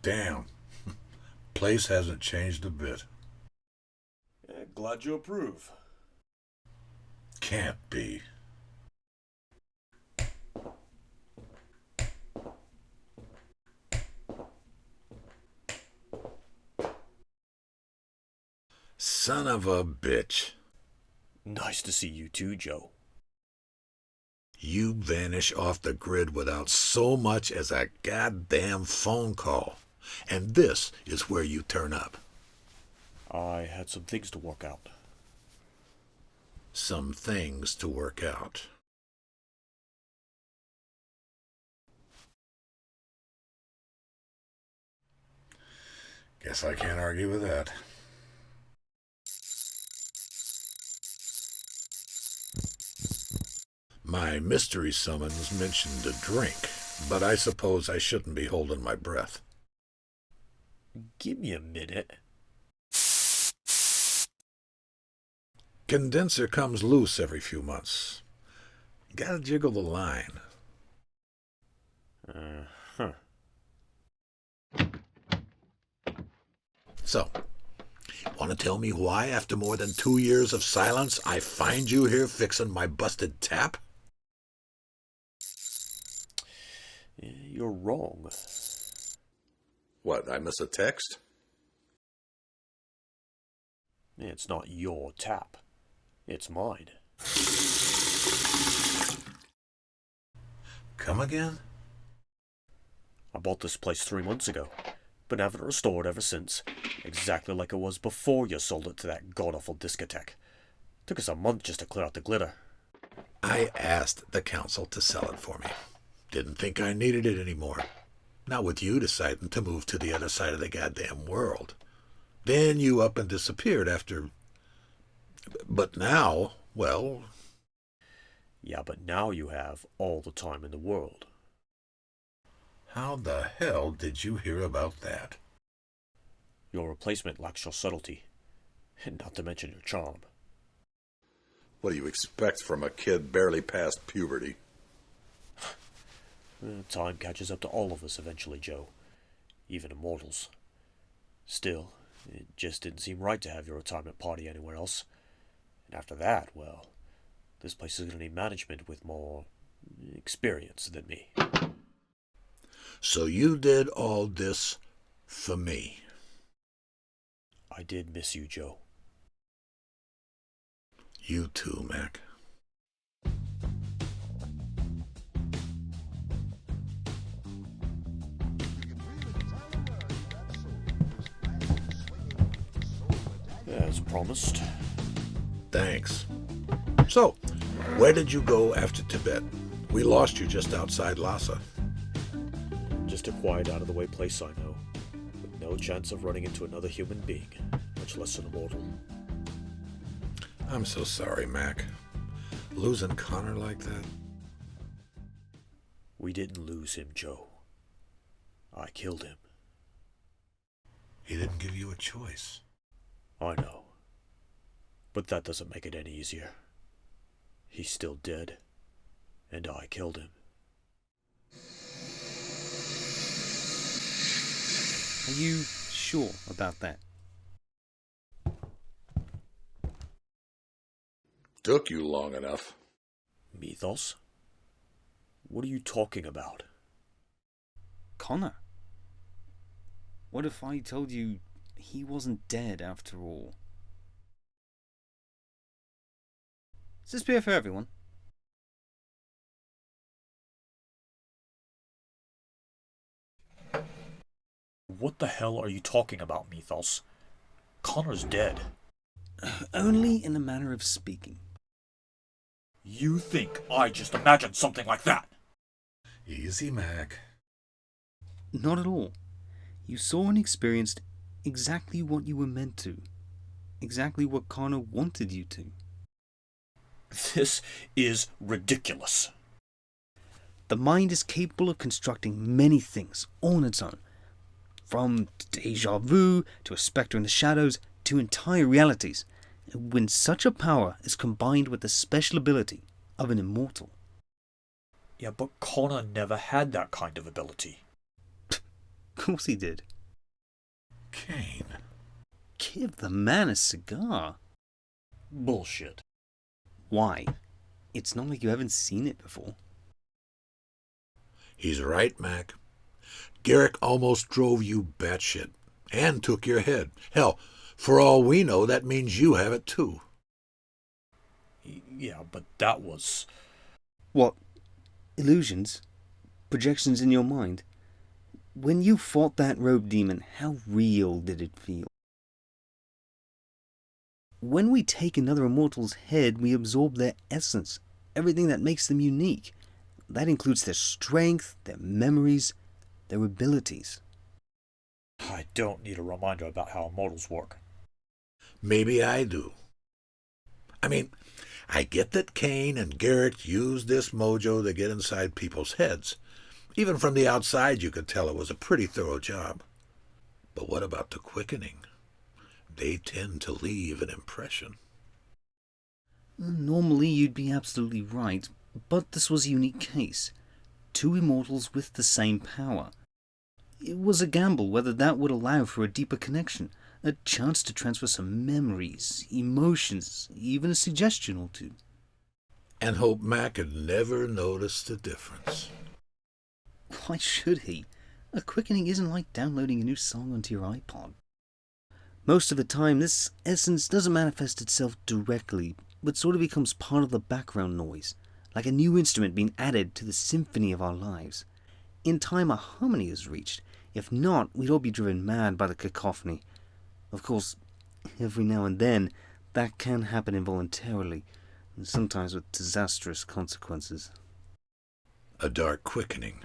Damn. Place hasn't changed a bit. Glad you approve. Can't be. Son of a bitch. Nice to see you too, Joe. You vanish off the grid without so much as a goddamn phone call. And this is where you turn up. I had some things to work out. Some things to work out. Guess I can't argue with that. My mystery summons mentioned a drink, but I suppose I shouldn't be holding my breath. Give me a minute. Condenser comes loose every few months. Gotta jiggle the line. Uh-huh. So, want to tell me why, after more than 2 years of silence, I find you here fixing my busted tap? You're wrong. What, I miss a text? It's not your tap. It's mine. Come again? I bought this place 3 months ago. Been having it restored ever since. Exactly like it was before you sold it to that god-awful discotheque. Took us a month just to clear out the glitter. I asked the council to sell it for me. Didn't think I needed it anymore. Not with you deciding to move to the other side of the goddamn world. Then you up and disappeared after... But now, well... Yeah, but now you have all the time in the world. How the hell did you hear about that? Your replacement lacks your subtlety. And not to mention your charm. What do you expect from a kid barely past puberty? Time catches up to all of us eventually, Joe. Even immortals. Still, it just didn't seem right to have your retirement party anywhere else. And after that, well, this place is going to need management with more experience than me. So you did all this for me? I did miss you, Joe. You too, Mac. As promised. Thanks. So, where did you go after Tibet? We lost you just outside Lhasa. Just a quiet, out-of-the-way place, I know. With no chance of running into another human being, much less an immortal. I'm so sorry, Mac. Losing Connor like that? We didn't lose him, Joe. I killed him. He didn't give you a choice. I know. But that doesn't make it any easier. He's still dead. And I killed him. Are you sure about that? Took you long enough. Mythos? What are you talking about? Connor? What if I told you he wasn't dead after all? Is this fair for everyone? What the hell are you talking about, Mythos? Connor's dead. Only in a manner of speaking. You think I just imagined something like that? Easy, Mac. Not at all. You saw and experienced exactly what you were meant to. Exactly what Connor wanted you to. This is ridiculous. The mind is capable of constructing many things all on its own. From deja vu, to a spectre in the shadows, to entire realities. When such a power is combined with the special ability of an immortal. Yeah, but Connor never had that kind of ability. Of course he did. Kane. Give the man a cigar. Bullshit. Why? It's not like you haven't seen it before. He's right, Mac. Garrick almost drove you batshit and took your head. Hell, for all we know, that means you have it too. Yeah, but that was... What? Illusions? Projections in your mind? When you fought that robe demon, how real did it feel? When we take another immortal's head, we absorb their essence, everything that makes them unique. That includes their strength, their memories, their abilities. I don't need a reminder about how immortals work. Maybe I do. I mean, I get that Kane and Garrick used this mojo to get inside people's heads. Even from the outside you could tell it was a pretty thorough job. But what about the quickening? They tend to leave an impression. Normally you'd be absolutely right, but this was a unique case. Two immortals with the same power. It was a gamble whether that would allow for a deeper connection, a chance to transfer some memories, emotions, even a suggestion or two. And hope Mac had never noticed the difference. Why should he? A quickening isn't like downloading a new song onto your iPod. Most of the time, this essence doesn't manifest itself directly, but sort of becomes part of the background noise, like a new instrument being added to the symphony of our lives. In time, a harmony is reached. If not, we'd all be driven mad by the cacophony. Of course, every now and then, that can happen involuntarily, and sometimes with disastrous consequences. A dark quickening.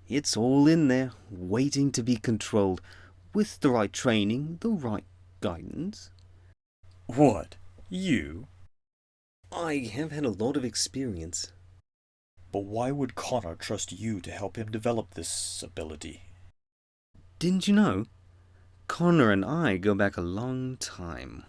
It's all in there, waiting to be controlled, with the right training, the right guidance. What? You? I have had a lot of experience. But why would Connor trust you to help him develop this ability? Didn't you know? Connor and I go back a long time.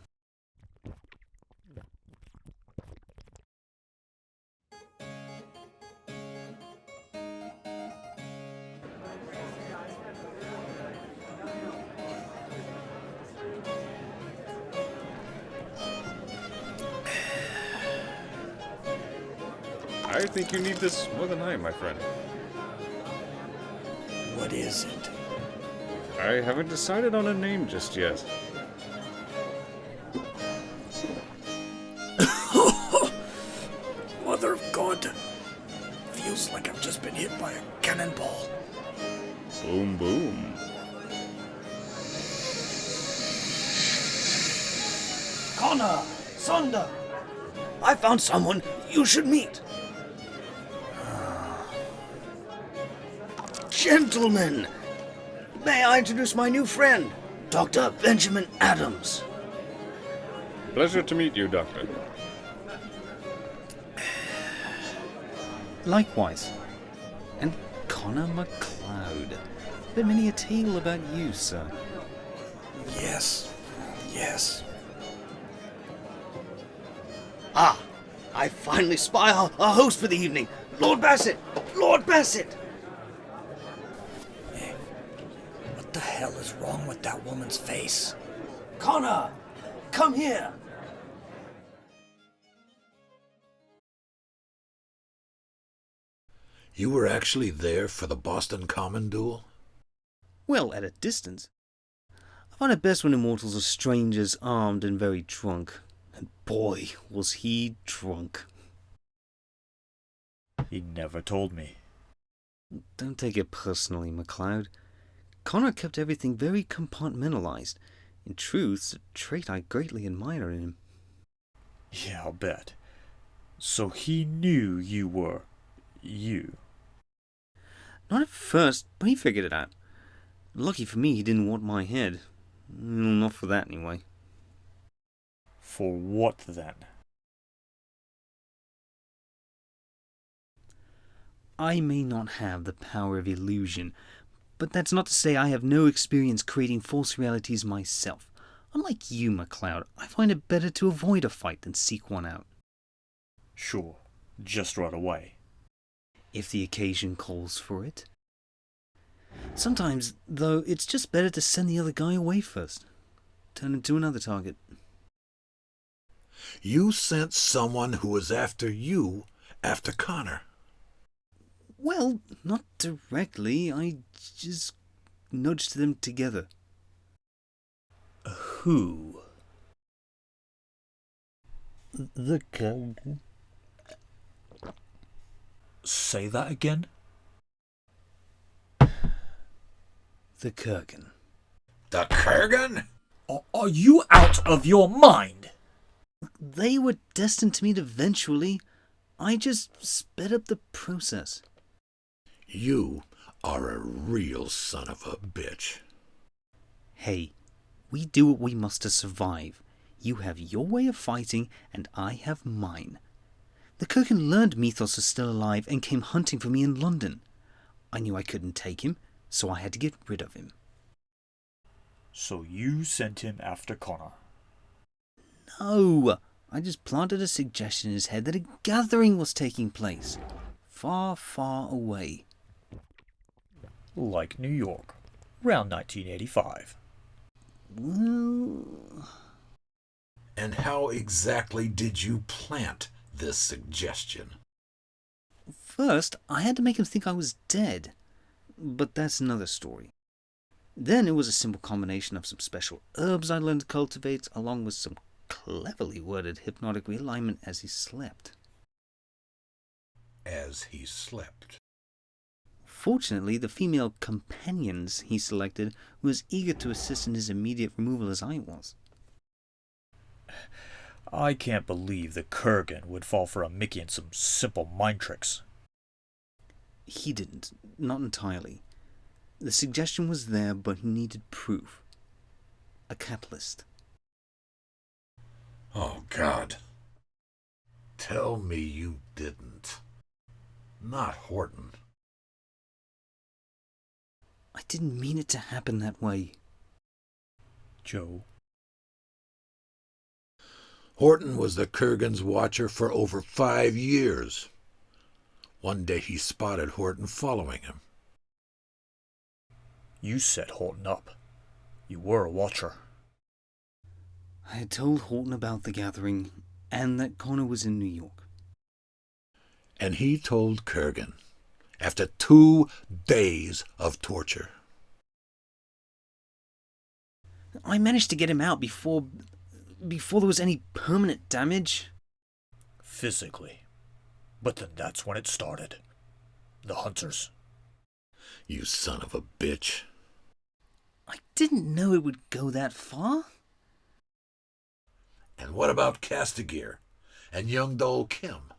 I think you need this more than I, my friend. What is it? I haven't decided on a name just yet. Mother of God. Feels like I've just been hit by a cannonball. Boom, boom. Connor! Sonda! I found someone you should meet. Gentlemen, may I introduce my new friend, Dr. Benjamin Adams. Pleasure to meet you, Doctor. Likewise. And Connor MacLeod. Been many a tale about you, sir. Yes. Ah, I finally spy our host for the evening, Lord Bassett! Lord Bassett! What the hell is wrong with that woman's face? Connor, come here! You were actually there for the Boston Common duel? Well, at a distance. I find it best when immortals are strangers, armed and very drunk. And boy, was he drunk. He never told me. Don't take it personally, MacLeod. Connor kept everything very compartmentalized. In truth, it's a trait I greatly admire in him. Yeah, I'll bet. So he knew you were... you. Not at first, but he figured it out. Lucky for me, he didn't want my head. Not for that, anyway. For what, then? I may not have the power of illusion, but that's not to say I have no experience creating false realities myself. Unlike you, MacLeod, I find it better to avoid a fight than seek one out. Sure, just right away. If the occasion calls for it. Sometimes, though, it's just better to send the other guy away first. Turn him to another target. You sent someone who was after you after Connor. Well, not directly. I just nudged them together. Who? The Kurgan. Say that again? The Kurgan. The Kurgan? Are you out of your mind? They were destined to meet eventually. I just sped up the process. You are a real son of a bitch. Hey, we do what we must to survive. You have your way of fighting, and I have mine. The Kurgan learned Mythos was still alive and came hunting for me in London. I knew I couldn't take him, so I had to get rid of him. So you sent him after Connor? No, I just planted a suggestion in his head that a gathering was taking place. Far, far away. Like New York, round 1985. Well... And how exactly did you plant this suggestion? First, I had to make him think I was dead. But that's another story. Then it was a simple combination of some special herbs I learned to cultivate, along with some cleverly worded hypnotic realignment as he slept. As he slept. Fortunately, the female companions he selected were as eager to assist in his immediate removal as I was. I can't believe the Kurgan would fall for a Mickey and some simple mind tricks. He didn't. Not entirely. The suggestion was there, but he needed proof. A catalyst. Oh, God. Tell me you didn't. Not Horton. I didn't mean it to happen that way. Joe. Horton was the Kurgan's watcher for over 5 years. One day he spotted Horton following him. You set Horton up. You were a watcher. I had told Horton about the gathering and that Connor was in New York. And he told Kurgan after 2 days of torture. I managed to get him out before there was any permanent damage. Physically. But then that's when it started. The hunters. You son of a bitch. I didn't know it would go that far. And what about Castigear and young Dole Kim?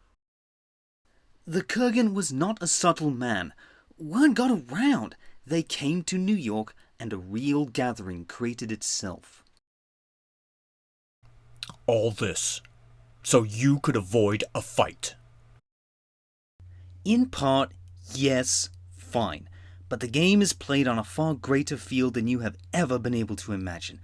The Kurgan was not a subtle man. Word got around. They came to New York and a real gathering created itself. All this, so you could avoid a fight. In part, yes, fine. But the game is played on a far greater field than you have ever been able to imagine.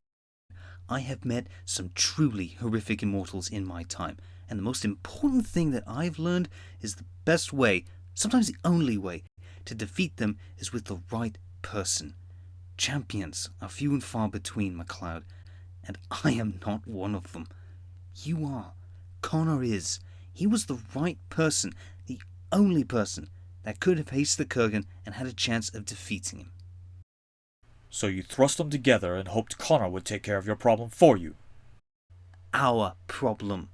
I have met some truly horrific immortals in my time, and the most important thing that I've learned is the best way, sometimes the only way, to defeat them is with the right person. Champions are few and far between, MacLeod, and I am not one of them. You are. Connor is. He was the right person, the only person that could have faced the Kurgan and had a chance of defeating him. So you thrust them together and hoped Connor would take care of your problem for you. Our problem.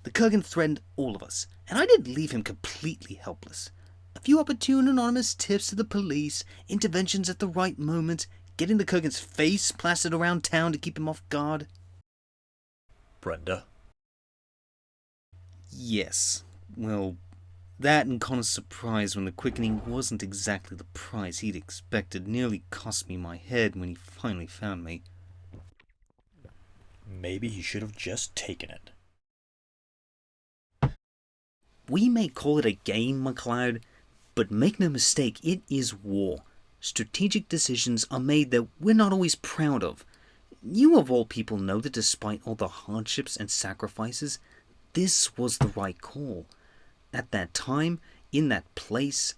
The Kurgan threatened all of us, and I didn't leave him completely helpless. A few opportune anonymous tips to the police, interventions at the right moment, getting the Kurgan's face plastered around town to keep him off guard. Brenda. Yes. Well, that and Connor's surprise when the quickening wasn't exactly the prize he'd expected nearly cost me my head when he finally found me. Maybe he should have just taken it. We may call it a game, MacLeod, but make no mistake, it is war. Strategic decisions are made that we're not always proud of. You of all people know that despite all the hardships and sacrifices, this was the right call. At that time, in that place,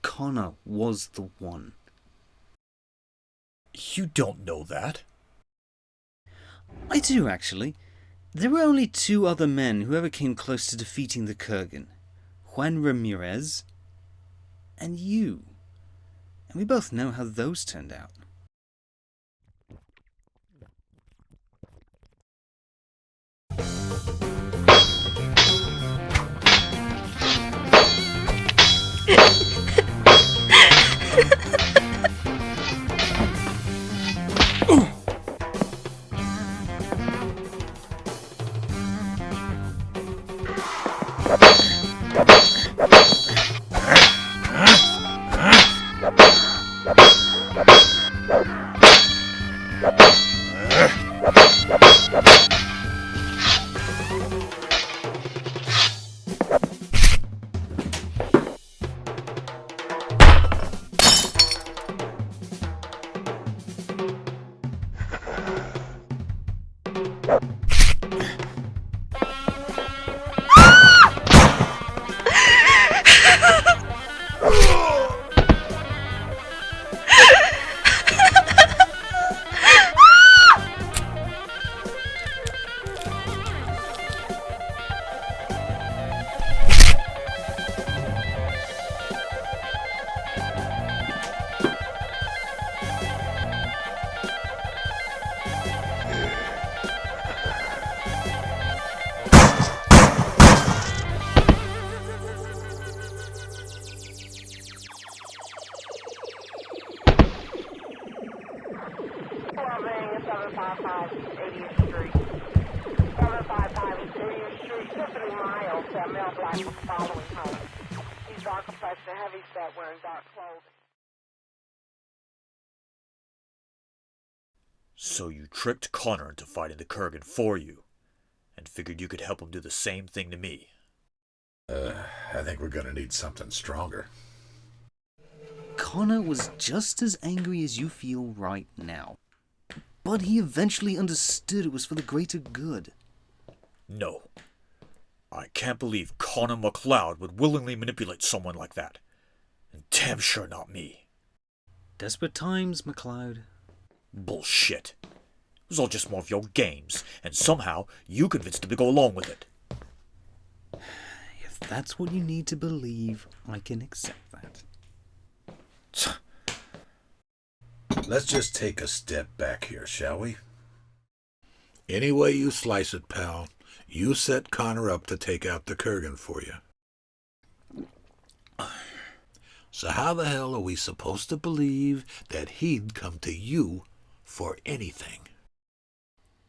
Connor was the one. You don't know that. I do, actually. There were only two other men who ever came close to defeating the Kurgan. Juan Ramirez and you. And we both know how those turned out. So you tricked Connor into fighting the Kurgan for you, and figured you could help him do the same thing to me. I think we're gonna need something stronger. Connor was just as angry as you feel right now. But he eventually understood it was for the greater good. No. I can't believe Connor MacLeod would willingly manipulate someone like that. And damn sure not me. Desperate times, MacLeod. Bullshit. It was all just more of your games, and somehow you convinced him to go along with it. If that's what you need to believe, I can accept that. Let's just take a step back here, shall we? Any way you slice it, pal, you set Connor up to take out the Kurgan for you. So how the hell are we supposed to believe that he'd come to you for anything?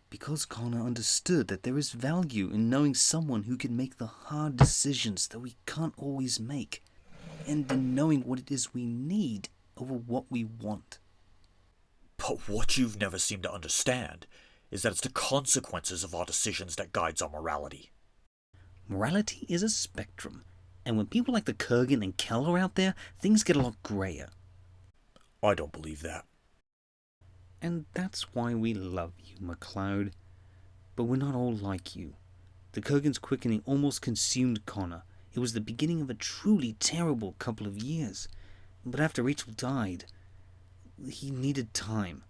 Because Connor understood that there is value in knowing someone who can make the hard decisions that we can't always make, and in knowing what it is we need over what we want. But what you've never seemed to understand is that it's the consequences of our decisions that guides our morality. Morality is a spectrum, and when people like the Kurgan and Kell are out there, things get a lot grayer. I don't believe that. And that's why we love you, MacLeod. But we're not all like you. The Kurgan's quickening almost consumed Connor. It was the beginning of a truly terrible couple of years. But after Rachel died, he needed time.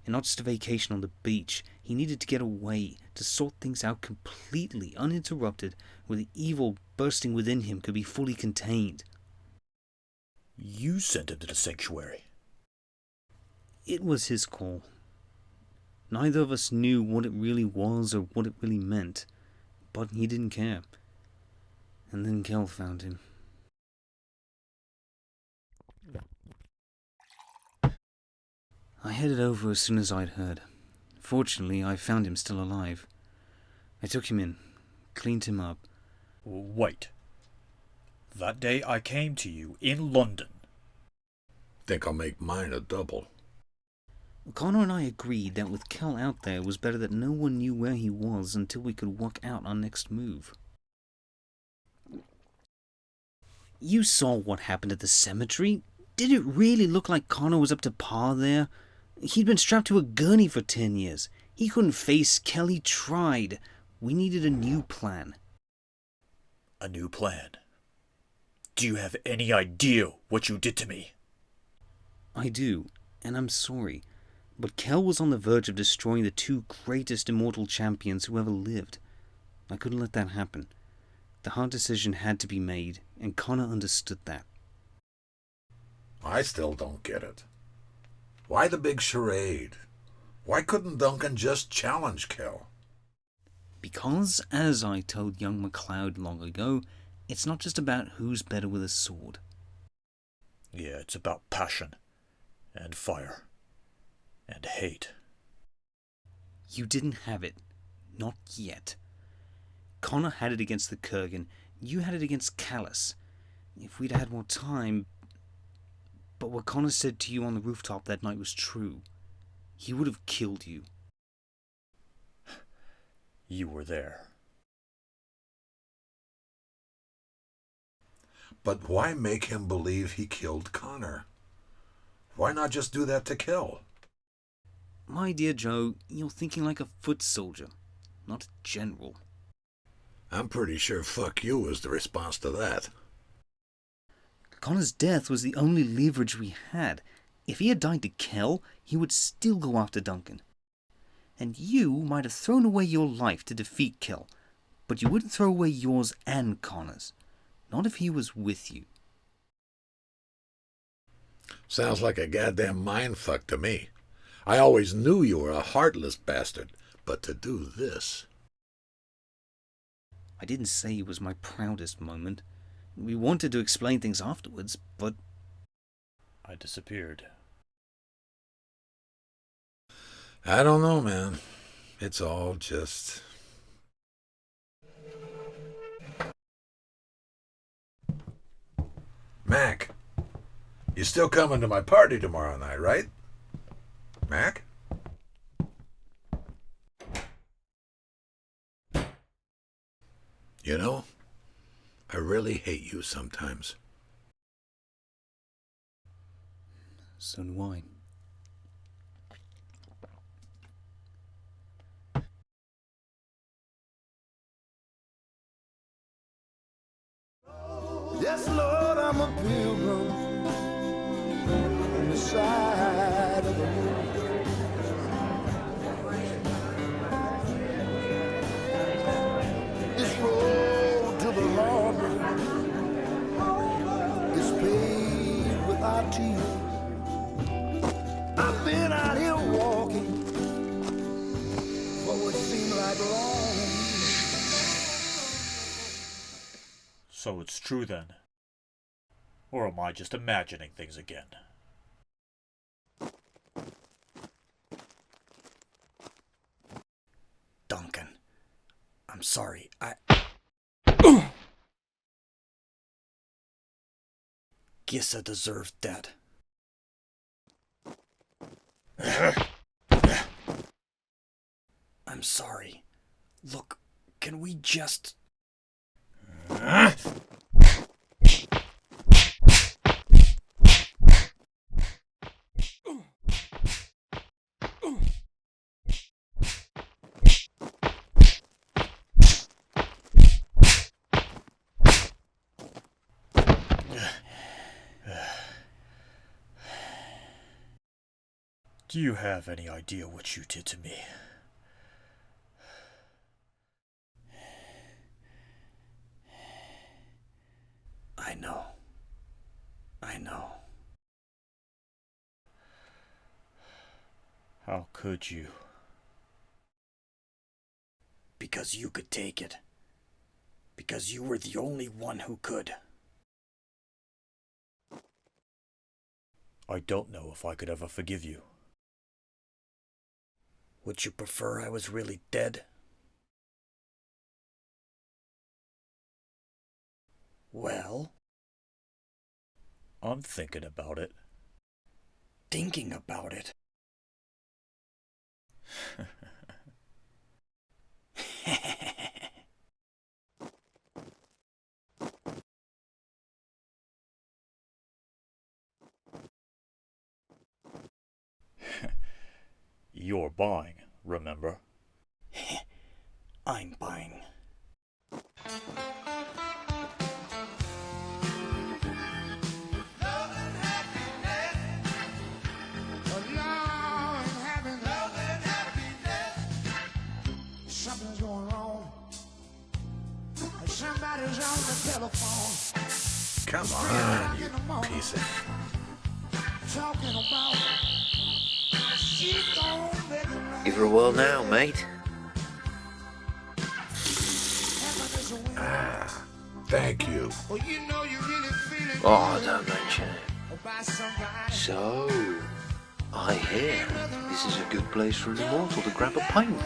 And not just a vacation on the beach. He needed to get away, to sort things out completely, uninterrupted, where the evil bursting within him could be fully contained. You sent him to the sanctuary. It was his call. Neither of us knew what it really was or what it really meant, but he didn't care. And then Kell found him. I headed over as soon as I'd heard. Fortunately, I found him still alive. I took him in, cleaned him up. Wait. That day I came to you in London. Think I'll make mine a double. Connor and I agreed that with Kell out there, it was better that no one knew where he was until we could work out our next move. You saw what happened at the cemetery. Did it really look like Connor was up to par there? He'd been strapped to a gurney for 10 years. He couldn't face Kell. He tried. We needed a new plan. A new plan? Do you have any idea what you did to me? I do. And I'm sorry, but Kel was on the verge of destroying the two greatest immortal champions who ever lived. I couldn't let that happen. The hard decision had to be made, and Connor understood that. I still don't get it. Why the big charade? Why couldn't Duncan just challenge Kel? Because, as I told young MacLeod long ago, it's not just about who's better with a sword. Yeah, it's about passion, and fire, and hate. You didn't have it. Not yet. Connor had it against the Kurgan. You had it against Callus. If we'd had more time... But what Connor said to you on the rooftop that night was true. He would have killed you. You were there. But why make him believe he killed Connor? Why not just do that to Kel? My dear Joe, you're thinking like a foot soldier, not a general. I'm pretty sure fuck you was the response to that. Connor's death was the only leverage we had. If he had died to Kel, he would still go after Duncan. And you might have thrown away your life to defeat Kel, but you wouldn't throw away yours and Connor's. Not if he was with you. Sounds like a goddamn mindfuck to me. I always knew you were a heartless bastard, but to do this... I didn't say it was my proudest moment. We wanted to explain things afterwards, but... I disappeared. I don't know, man. It's all just... Mac, you still coming to my party tomorrow night, right? Mac? You know, I really hate you sometimes. So do I. Yes, Lord, I'm a pilgrim on the side of the road. This road to the Lord is paved with our tears. I've been out here walking for what seemed like long years. So it's true then? Or am I just imagining things again? Duncan, I'm sorry, Gissa deserves dead. I'm sorry. Look, can we just... Do you have any idea what you did to me? I know. I know. How could you? Because you could take it. Because you were the only one who could. I don't know if I could ever forgive you. Would you prefer I was really dead? Well, I'm thinking about it. thinking about it. You're buying, remember? I'm buying. Everybody's on the telephone Come on, you piece of... talking about she's gonna make it right. Give her a whirl now, mate. Heaven is a winner. Thank you. Well, you know you really feel it. Oh, don't mention it. By somebody. So, I hear this is a good place for an immortal to grab a pint.